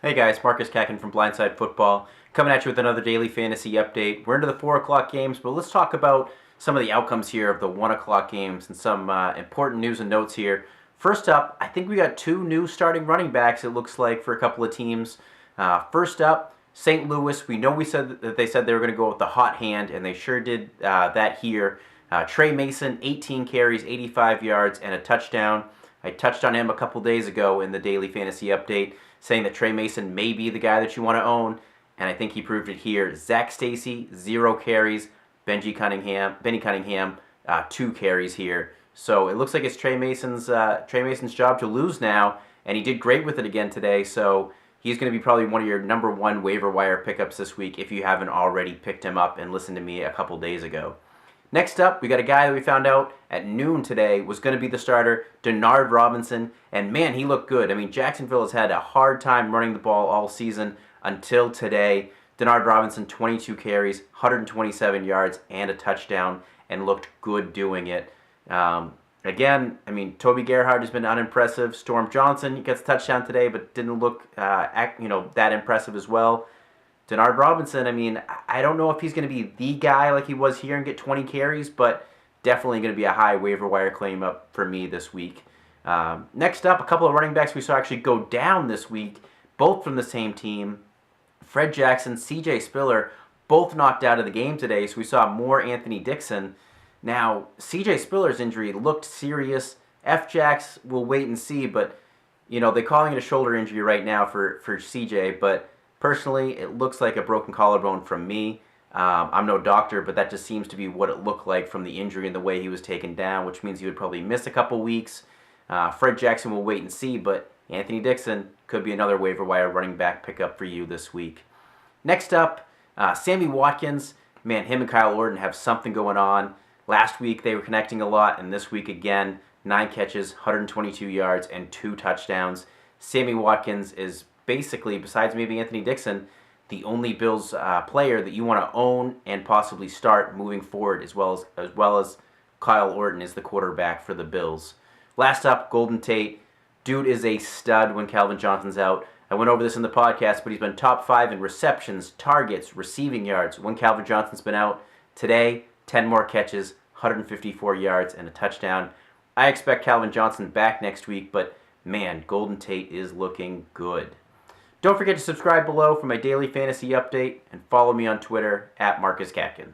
Hey guys, Marcus Kacken from Blindside Football, coming at you with another daily fantasy update. We're into the 4 o'clock games, but let's talk about some of the outcomes here of the 1 o'clock games and some important news and notes here. First up, I think we got two new starting running backs, it looks like, for a couple of teams. First up, St. Louis. We said that they said they were going to go with the hot hand, and they sure did that here. Trey Mason, 18 carries, 85 yards, and a touchdown. I touched on him a couple days ago in the daily fantasy update, saying that Trey Mason may be the guy that you want to own, and I think he proved it here. Zach Stacy, 0 carries. Benny Cunningham, 2 carries here. So it looks like it's Trey Mason's job to lose now, and he did great with it again today. So he's going to be probably one of your number one waiver wire pickups this week if you haven't already picked him up and listened to me a couple days ago. Next up, we got a guy that we found out at noon today was going to be the starter, Denard Robinson, and man, he looked good. I mean, Jacksonville has had a hard time running the ball all season until today. Denard Robinson, 22 carries, 127 yards, and a touchdown, and looked good doing it. Again, I mean, Toby Gerhart has been unimpressive. Storm Johnson gets a touchdown today, but didn't look that impressive as well. Denard Robinson, I mean, I don't know if he's going to be the guy like he was here and get 20 carries, but definitely going to be a high waiver wire claim up for me this week. Next up, a couple of running backs we saw actually go down this week, both from the same team. Fred Jackson, C.J. Spiller, both knocked out of the game today, so we saw more Anthony Dixon. Now, C.J. Spiller's injury looked serious. F-Jacks, we'll wait and see, but, they're calling it a shoulder injury right now for C.J., but personally, it looks like a broken collarbone from me. I'm no doctor, but that just seems to be what it looked like from the injury and the way he was taken down, which means he would probably miss a couple weeks. Fred Jackson will wait and see, but Anthony Dixon could be another waiver wire running back pickup for you this week. Next up, Sammy Watkins. Man, him and Kyle Orton have something going on. Last week they were connecting a lot, and this week again, 9 catches, 122 yards, and 2 touchdowns. Sammy Watkins is basically, besides maybe Anthony Dixon, the only Bills player that you want to own and possibly start moving forward, as well as Kyle Orton is the quarterback for the Bills. Last up, Golden Tate. Dude is a stud when Calvin Johnson's out. I went over this in the podcast, but he's been top 5 in receptions, targets, receiving yards when Calvin Johnson's been out. Today, 10 more catches, 154 yards, and a touchdown. I expect Calvin Johnson back next week, but man, Golden Tate is looking good. Don't forget to subscribe below for my daily fantasy update and follow me on Twitter @MarcusCatkin.